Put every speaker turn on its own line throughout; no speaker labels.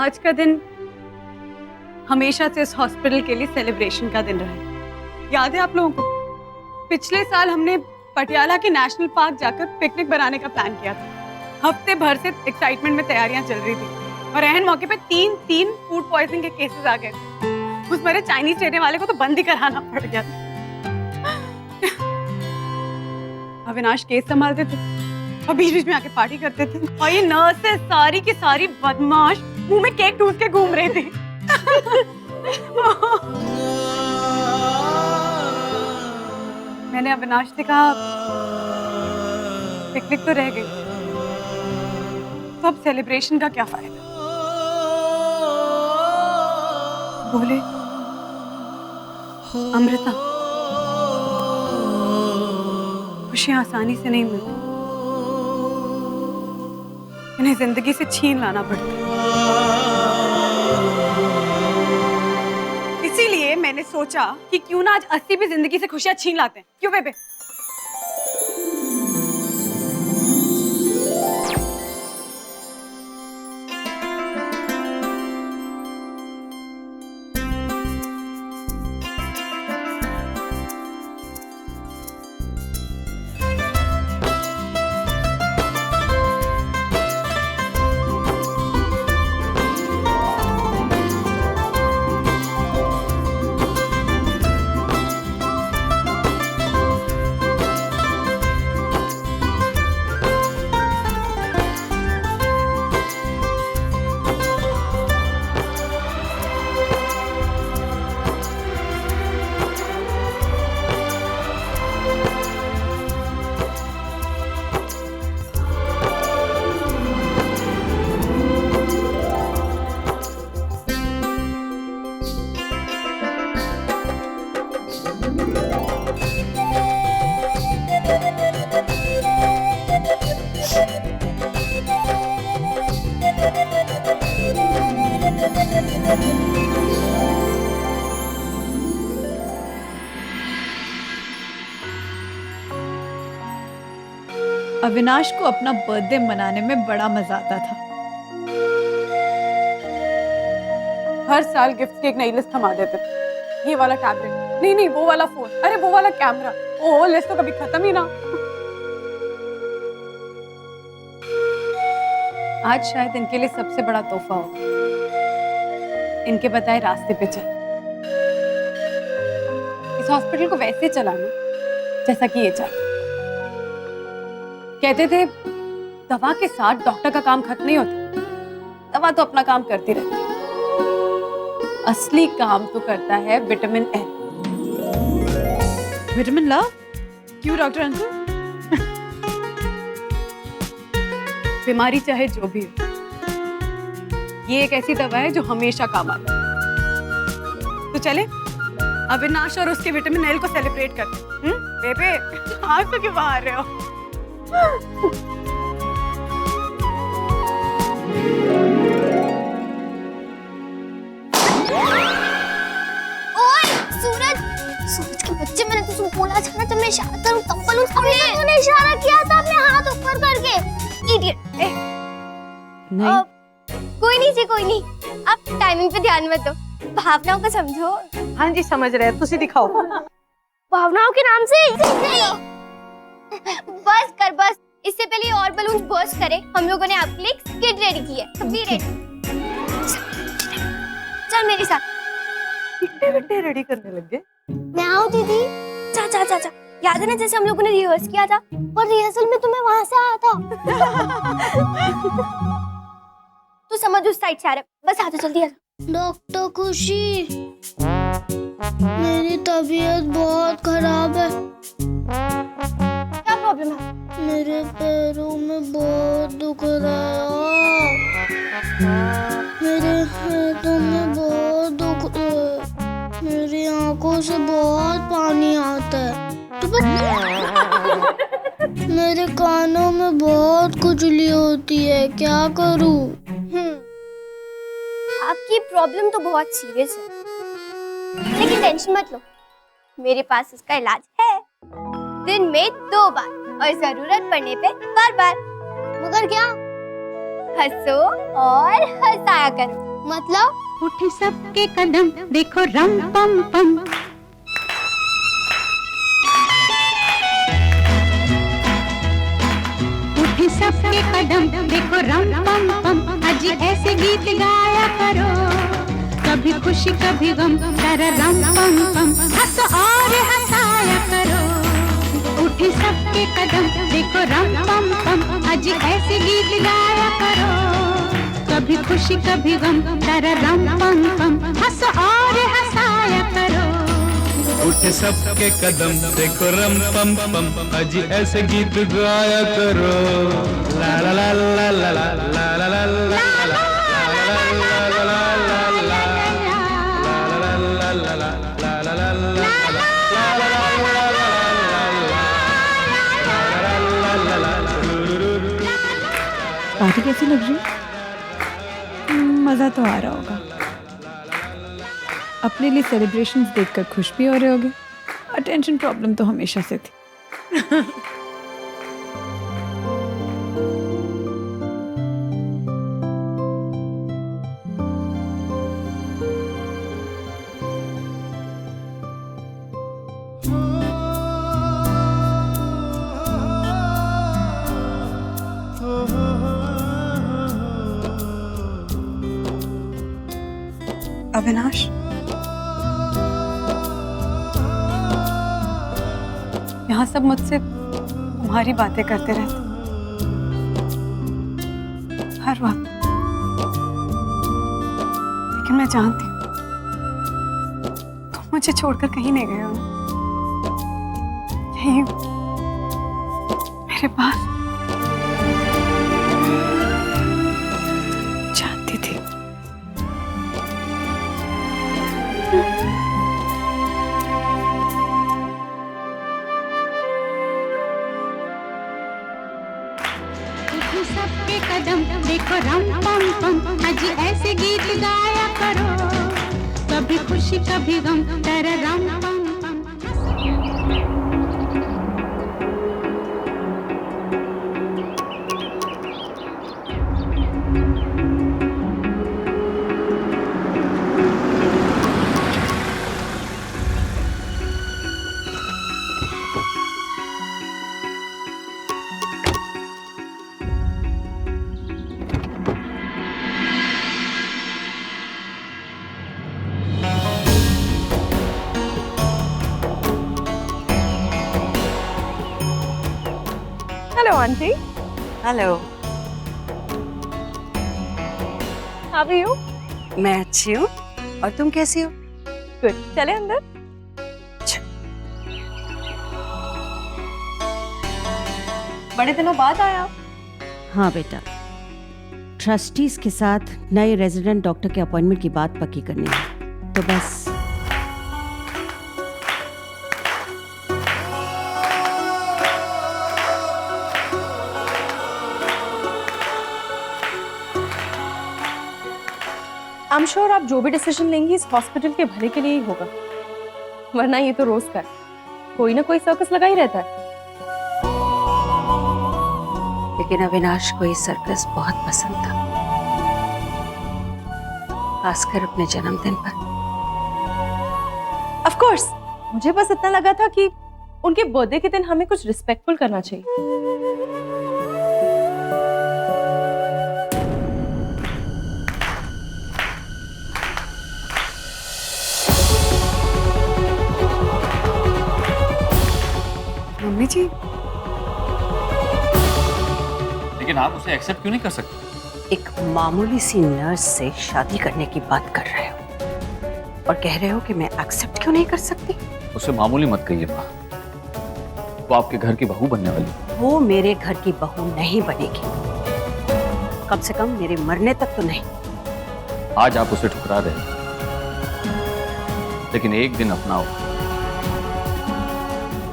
आज का दिन हमेशा से इस हॉस्पिटल के लिए सेलिब्रेशन का दिन रहा है। याद है आप लोगों को? पिछले साल हमने पटियाला के नेशनल पार्क जाकर पिकनिक बनाने का प्लान किया था। हफ्ते भर से एक्साइटमेंट में तैयारियां चल रही थी और एहन मौके पे तीन फूड पॉइजनिंग के केसेस आ गए। उस मेरे चाइनीज ठेने वाले को तो बंद ही कराना पड़ गया था। अविनाश केस संभालते थे और बीच बीच में आके पार्टी करते थे और ये नर्सेस सारी की सारी बदमाश मुंह में केक ठूस के घूम रहे थे। मैंने अविनाश से कहा पिकनिक तो रह गई, तो अब सेलिब्रेशन का क्या फायदा? बोले अमृता, खुशियां आसानी से नहीं मिलती, इन्हें जिंदगी से छीन लाना पड़ता है। इसीलिए मैंने सोचा कि क्यों ना आज 80 भी जिंदगी से खुशियां छीन लाते हैं। क्यों बेबे?
अविनाश को अपना बर्थडे मनाने में बड़ा मजा आता था।
हर साल गिफ्ट की एक नई लिस्ट थमा देते थे। ये वाला टैबलेट, नहीं वो वाला फोन, अरे वो वाला कैमरा। ओह, लिस्ट तो कभी खत्म ही ना। आज शायद इनके लिए सबसे बड़ा तोहफा होगा, इनके बताए रास्ते पे चल। इस हॉस्पिटल को वैसे चलाना जैसा कि ये चाहते। कहते थे दवा के साथ डॉक्टर का काम खत्म नहीं होता, दवा तो अपना काम करती रहती है, असली काम तो करता है विटामिन एल।
Vitamin love? क्यों डॉक्टर अंकल?
बीमारी चाहे जो भी हो, ये एक ऐसी दवा है जो हमेशा काम आती है। तो चले अविनाश और उसके विटामिन एल को सेलिब्रेट करते। बेबे आज तो क्यों बाहर रहे हो?
सूरज के बच्चे, मैंने तुझको बोला था ना जब मैं इशारा करूं तब बोलूं। तूने इशारा किया था अपने हाथ ऊपर करके। इडियट।
नहीं
कोई नहीं जी, कोई नहीं, आप टाइमिंग पे ध्यान मत दो, भावनाओं को समझो।
हाँ जी समझ रहे हैं, तुसी दिखाओ।
भावनाओं के नाम से बस कर बस। इससे पहले और बलून बर्स्ट करे, हम लोगों ने आपके लिए स्किट रेडी की है। Be ready. चल मेरे साथ।
बिट्टे रेडी करने लग गए।
मैं आऊं दीदी? चा चा चा चा। याद है ना जैसे हम लोगों ने रिहर्स किया था और रिहर्सल में तुम्हें वहां से आया था। तू समझ उस साइड से आ रहा है, बस आ जा जल्दी आ जा। डॉक्टर खुशी, मेरी तबीयत बहुत खराब है। क्या प्रॉब्लम है? मेरे पैरों में बहुत दुख रहा है, मेरे हाथों में बहुत दुख है, मेरी आंखों से बहुत पानी आता है, मेरे कानों में बहुत खुजली होती है, क्या करूं? आपकी प्रॉब्लम तो बहुत सीरियस है, लेकिन टेंशन मत लो, मेरे पास इसका इलाज है। दिन में 2 बार और जरूरत पड़ने पे बार बार। मगर क्या? हंसो और हंसाया करो। मतलब
उठे सबके कदम देखो रम पम पम। उठे सबके कदम देखो रम पम पम। आज ऐसे गीत गाया करो, कभी खुशी कभी गम तेरा रम पम पम। हंसो और हंसाया करो। उठे सबके कदम देखो रम पम पम। आज ऐसे गीत गाया करो, कभी खुशी कभी गम तेरा रम पम पम। हंसो और हंसाया करो।
उठे सबके कदम देखो रम पम पम। आज ऐसे गीत गाया करो। ला ला ला ला ला ला ला ला ला ला ला।
पार्टी कैसी लग रही है? मजा तो आ रहा होगा। अपने लिए सेलिब्रेशंस देखकर खुश भी हो रहे होगे। अटेंशन प्रॉब्लम तो हमेशा से थी।
अविनाश, यहाँ सब मुझसे तुम्हारी बातें करते रहते हर वक्त, लेकिन मैं जानती हूँ तुम मुझे छोड़कर कहीं नहीं गए हो ना। यहीं मेरे पास। जानती थी।
उठे सबके कदम देखो रम पम पम। आज ऐसे गीत गाया करो, कभी खुशी कभी गम तेरा रम पम पम।
Hello aunty.
Hello.
How are you?
मैं अच्छी हूँ, और तुम कैसी हो?
गुड। चले अंदर। बड़े दिनों बाद आया।
हाँ बेटा, ट्रस्टीज के साथ नए रेजिडेंट डॉक्टर के अपॉइंटमेंट की बात पक्की करनी है, तो बस।
आई एम श्योर आप जो भी डिसीजन लेंगी इस हॉस्पिटल के भले के लिए ही होगा, वरना ये तो रोज का कोई ना कोई सर्कस लगा ही रहता है।
लेकिन अविनाश को ये सर्कस बहुत पसंद था, खासकर अपने जन्मदिन पर।
ऑफ कोर्स, मुझे बस इतना लगा था कि उनके बर्थडे के दिन हमें कुछ रिस्पेक्टफुल करना चाहिए।
मम्मी जी,
लेकिन आप उसे एक्सेप्ट क्यों नहीं कर सकते?
एक मामूली सी नर्स से शादी करने की बात कर रहे हो, और कह रहे हो कि मैं एक्सेप्ट क्यों नहीं कर सकती?
उसे मामूली मत कहिए माँ, वो आपके घर की बहू बनने वाली है।
वो मेरे घर की बहू नहीं बनेगी, कम से कम मेरे मरने तक तो नहीं।
आज आप उसे ठुकरा रहे हैं, लेकिन एक दिन अपनाओ,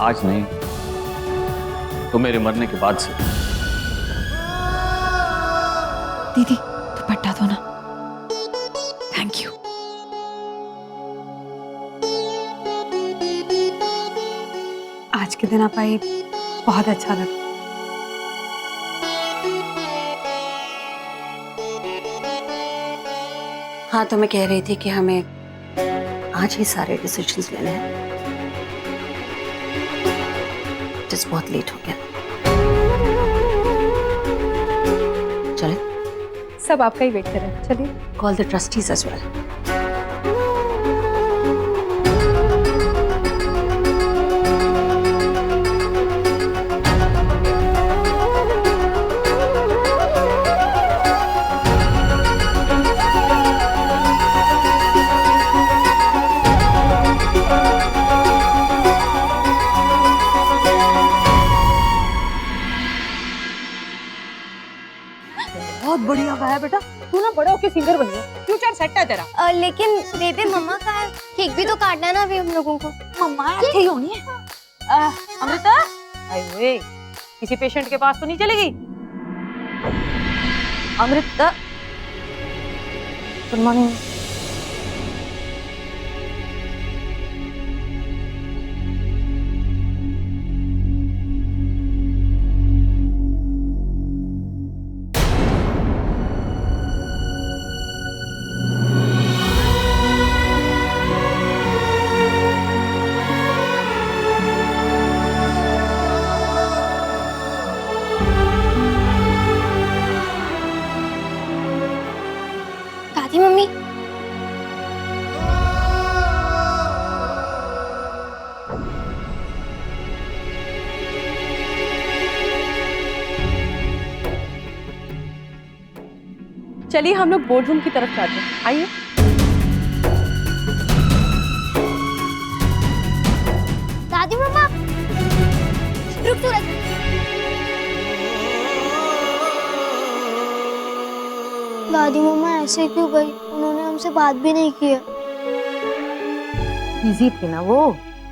आज नहीं तो मेरे मरने के बाद से।
दीदी दुपट्टा दो ना। Thank you.
आज के दिन आप आई, बहुत अच्छा लगा।
हाँ, तो मैं कह रही थी कि हमें आज ही सारे डिसीजंस लेने हैं। जिस बहुत लेट हो गया। चले,
सब आपका ही वेट कर रहे हैं, चलिए।
Call the trustees as well.
बहुत बढ़िया गाया बेटा, तू ना बड़ा होके सिंगर बन गया, फ्यूचर सेट है तेरा।
लेकिन बेबे मम्मा का है, केक भी तो काटना है ना अभी हम लोगों को।
मम्मा ऐसे ही होनी है। अमृता, अरे किसी पेशेंट के पास तो नहीं चलेगी? Amrita, good morning.
दादी मम्मी,
चलिए हम लोग बोर्ड रूम की तरफ जाते हैं, आइए।
दादी मम्मा, रुक सूरज। दादी मम्मा ऐसे क्यों गई? उन्होंने हमसे बात भी नहीं की है।
बिजी थे ना वो।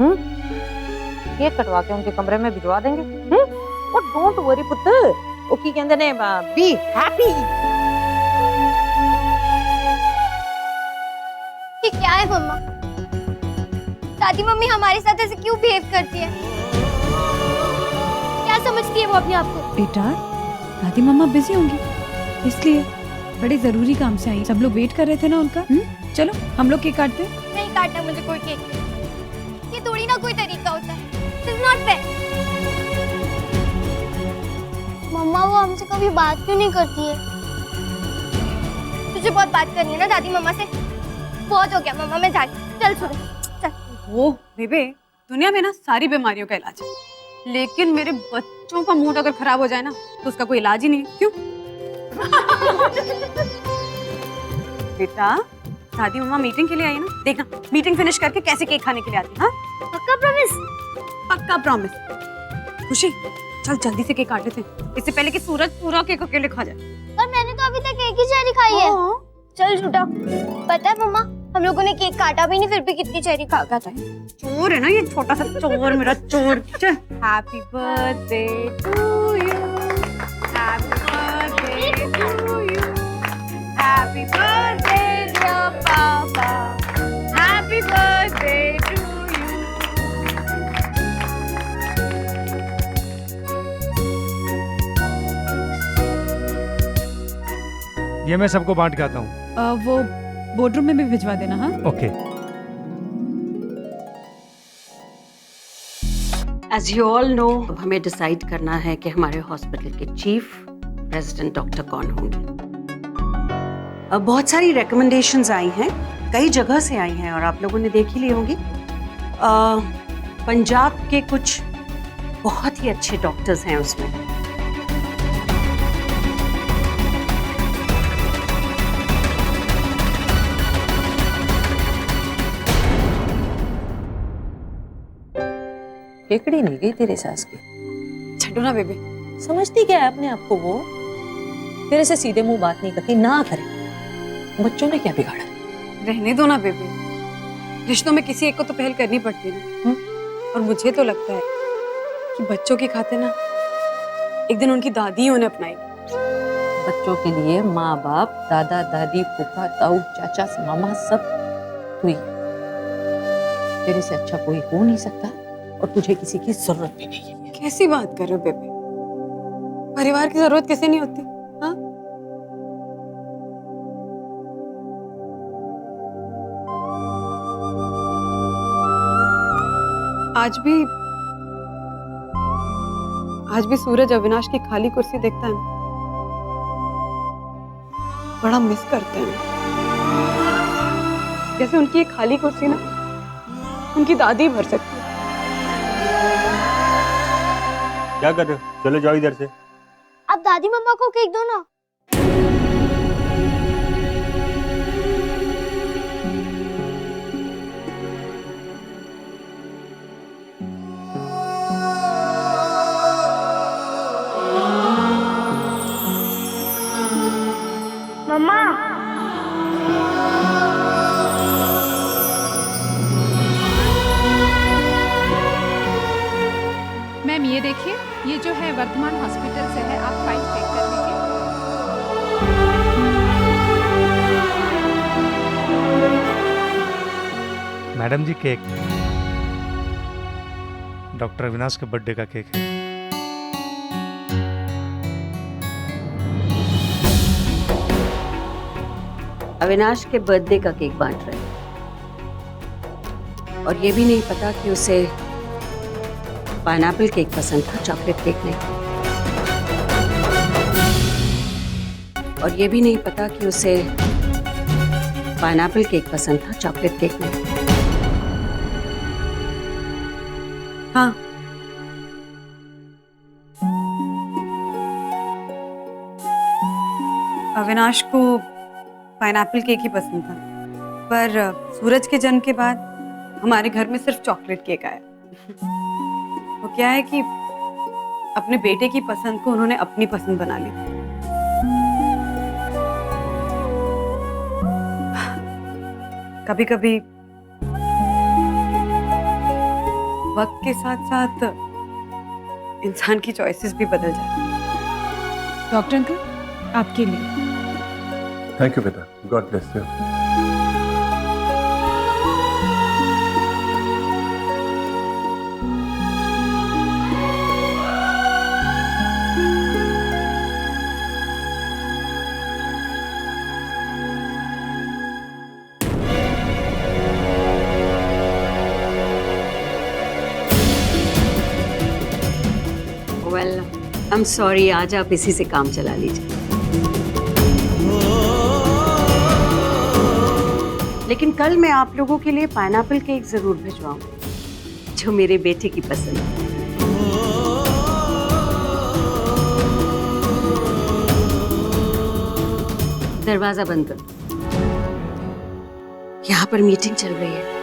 केक कटवा के उनके कमरे में भिजवा देंगे। और डोंट वरी पुत्र, ओ की कहंदे ने बी हैप्पी।
ये क्या है मम्मा? दादी मम्मी हमारे साथ ऐसे क्यों बिहेव करती है? क्या समझती है वो अपने आप को?
बेटा, दादी मम्मा बिजी होंगी इसलिए, बड़े जरूरी काम से आई। सब लोग वेट कर रहे थे ना उनका। चलो हम लोग केक काटते हैं।
नहीं काटना मुझे कोई केक। ये थोड़ी ना कोई तरीका होता है। This is not fair। मम्मा वो हमसे कभी बात क्यों नहीं करती है? तुझे बहुत बात करनी है ना दादी मम्मा से? बहुत हो गया मम्मा, मैं जा रही हूँ। चल सूरज, चल।
वो बेबे, दुनिया में ना सारी बीमारियों का इलाज है, लेकिन मेरे बच्चों का मूड अगर खराब हो जाए ना तो उसका कोई इलाज ही नहीं है। क्यों? बेटा, दादी मम्मा मीटिंग के लिए आई है ना, देखना मीटिंग फिनिश करके कैसे केक खाने के लिए आती है। हाँ,
पक्का प्रॉमिस?
पक्का प्रॉमिस। खुशी, चल जल्दी से केक काट लेते हैं, इससे पहले कि सूरज पूरा केक अकेले खा जाए।
पर मैंने तो अभी तक एक ही चेरी खाई है। चल झूठा। पता है मम्मा, हम लोगों ने केक काटा भी नहीं, फिर भी कितनी चेरी खा गया था।
चोर है ना ये छोटा सा चोर, मेरा चोर। Happy birthday to you, happy birthday to you, happy birthday dear papa, happy birthday to you.
ये मैं सबको बांट के आता हूँ।
वो बोर्ड रूम में भी भिजवा देना। हाँ,
okay.
As you all know, हमें डिसाइड करना है कि हमारे हॉस्पिटल के चीफ रेजिडेंट डॉक्टर कौन होंगे। अब बहुत सारी रिकमेंडेशंस आई हैं, कई जगह से आई हैं और आप लोगों ने देख ही ली होंगी। पंजाब के कुछ बहुत ही अच्छे डॉक्टर्स हैं उसमें।
केकड़ी नहीं गई तेरे सास की।
छठो ना बेबी,
समझती क्या है अपने आप को वो? तेरे से सीधे मुंह बात नहीं करती, ना करे। बच्चों ने क्या बिगाड़ा?
रहने दो ना बेबी, रिश्तों में किसी एक को तो पहल करनी पड़ती है ना। और मुझे तो लगता है कि बच्चों की खातिर ना एक दिन उनकी दादी ही उन्हें अपनाएगी।
बच्चों के लिए माँ बाप, दादा दादी, फूफा ताऊ चाचा मामा सब हुई। तेरे से अच्छा कोई हो नहीं सकता और तुझे किसी की जरूरत भी नहीं है।
कैसी बात कर रहे हो बेबी? परिवार की जरूरत किसे नहीं होती? हाँ, आज भी सूरज अविनाश की खाली कुर्सी देखता है ना, बड़ा मिस करते हैं। जैसे उनकी ये खाली कुर्सी ना उनकी दादी भर सकती है।
क्या कर रहे हो? चलो जाओ इधर से।
अब दादी मम्मा को केक दो ना। मम्मा
मैम ये देखिए, ये जो है वर्धमान हॉस्पिटल से है, आप फाइल चेक कर लीजिए।
मैडम जी केक डॉक्टर अविनाश के बर्थडे का केक है।
अविनाश के बर्थडे का केक बांट रहे हैं और ये भी नहीं पता कि उसे पाइनएप्पल केक पसंद था, चॉकलेट केक नहीं। और ये भी नहीं पता कि उसे पाइनएप्पल केक पसंद था, चॉकलेट केक नहीं। हाँ,
अविनाश को पाइनएप्पल केक ही पसंद था, पर सूरज के जन्म के बाद हमारे घर में सिर्फ चॉकलेट केक आया। वो क्या है कि अपने बेटे की पसंद को उन्होंने अपनी पसंद बना ली। कभी कभी वक्त के साथ साथ इंसान की चॉइसेस भी बदल जाती हैं।
डॉक्टर अंकल आपके लिए।
थैंक यू बेटा, God bless you.
Well, I am sorry, आज आप इसी से काम चला लीजिए। लेकिन कल मैं आप लोगों के लिए पाइनएप्पल केक जरूर भिजवाऊंगी, जो मेरे बेटे की पसंद है। दरवाजा बंद कर दो, यहाँ पर मीटिंग चल रही है।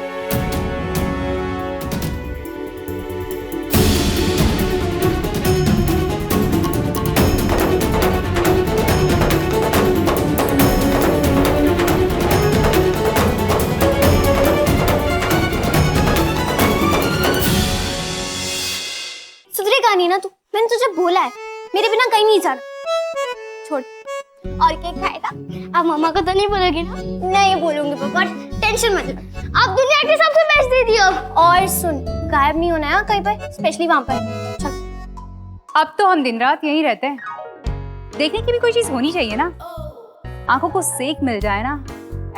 सुधरेगा नहीं ना तू, मैंने तुझे बोला है मेरे बिना कहीं नहीं जाना। छोड़, और केक खाएगा? अब मम्मा को तो नहीं बोलोगी ना? नहीं बोलूंगी पापा, टेंशन मत लो। आप दुनिया के सबसे बेस्ट दीदी हो। और सुन, गायब नहीं होना है कहीं पर, स्पेशली वहां पर। चल।
अब तो हम दिन रात यहीं रहते हैं, देखने की भी कोई चीज होनी चाहिए ना। आंखों को सेक मिल जाए ना,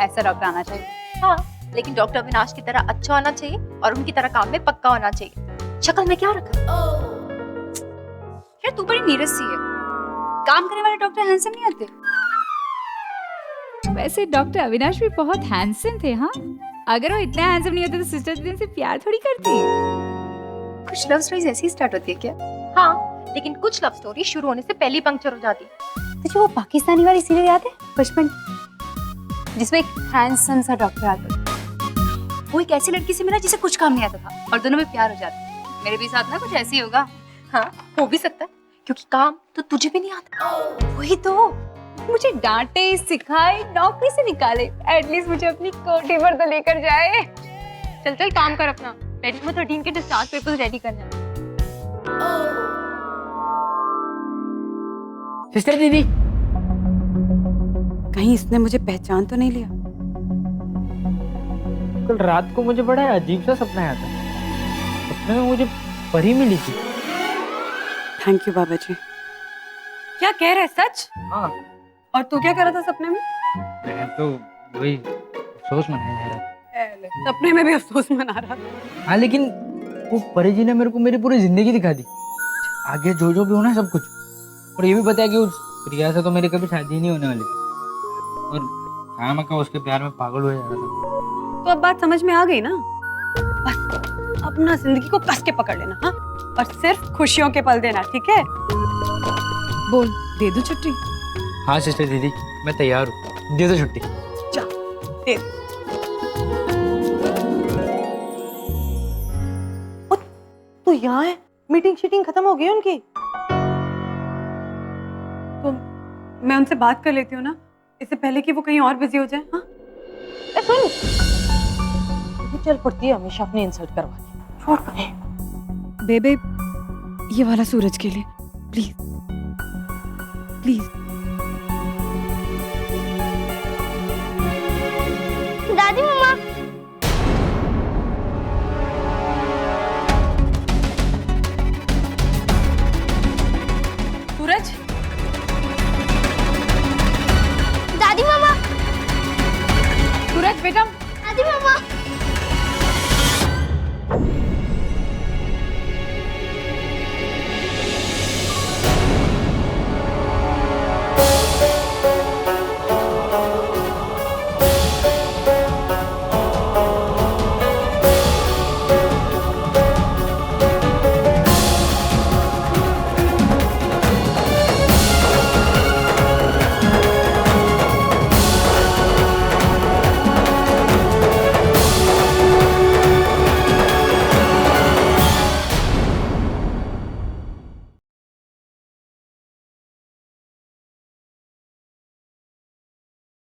ऐसा डॉक्टर आना चाहिए।
हाँ, लेकिन डॉक्टर अविनाश की तरह अच्छा होना चाहिए और उनकी तरह काम में पक्का होना चाहिए। शक्ल में क्या रखा?
यार तू बड़ी नीरस सी है, काम करने वाले डॉक्टर हैंडसम नहीं होते। वैसे डॉक्टर अविनाश भी बहुत हैंडसम थे। हाँ, अगर वो इतने हैंडसम नहीं होते तो सिस्टर दीदी से प्यार थोड़ी करती। कुछ लव स्टोरीज ऐसी स्टार्ट होती है क्या?
हाँ, लेकिन कुछ लव स्टोरी शुरू होने से पहले पंक्चर हो जाती है।
तुझे वो पाकिस्तानी वाली सीरियल याद है बचपन, जिसमें एक हैंडसम सा डॉक्टर आता था, वो एक ऐसी लड़की से मिला जिसे कुछ काम नहीं आता था और दोनों में प्यार हो जाता। मेरे भी साथ ना कुछ ऐसे ही होगा।
हाँ, हो भी सकता है, क्योंकि काम तो तुझे भी नहीं आता।
वही तो, मुझे डांटे, सिखाए, नौकरी से निकाले, एटलीस्ट मुझे अपनी कोठी पर तो लेकर जाए।
चल चल काम कर अपना, बेडरूम में 13 के डिस्चार्ज पेपर्स रेडी करना है।
सिस्टर दीदी, कहीं इसने मुझे पहचान तो नहीं लिया?
कल रात को मुझे बड़ा अजीब सा सपना आया था। सपने में मुझे परी मिली थी।
थैंक यू बाबा जी। क्या कह रहे हैं, सच?
हाँ।
और तू क्या कर रहा था सपने में?
मैं तो वही अफसोस मनाया जा रहा था।
सपने में भी अफसोस मना रहा था?
हाँ, लेकिन वो परी जी ने मेरे को मेरी पूरी जिंदगी दिखा दी, आगे जो जो भी होना सब कुछ। और ये भी बताया कि उस प्रिया से तो मेरी कभी शादी ही नहीं होने वाली थी, और मैं क्या उसके प्यार में पागल हो जा रहा था।
तो अब बात समझ में आ गई ना? बस अपना जिंदगी को कस के पकड़ लेना, हाँ? और सिर्फ खुशियों के पल देना, ठीक है? बोल, दे दो छुट्टी?
हाँ सिस्टर दीदी, मैं तैयार हूँ, दे दो छुट्टी।
जा, दे दो।
तो यहाँ है, मीटिंग शीटिंग खत्म हो गई उनकी।
तो मैं उनसे बात कर लेती हूँ ना, इससे पहले कि वो कहीं और बिजी हो जाए। हाँ
सुन, चल पड़ती है हमेशा अपनी इंसल्ट करवा के। छोड़ पड़े।
बेबे, ये वाला सूरज के लिए प्लीज प्लीज।
दादी मम्मा,
सूरज,
दादी मम्मा,
सूरज बेटा,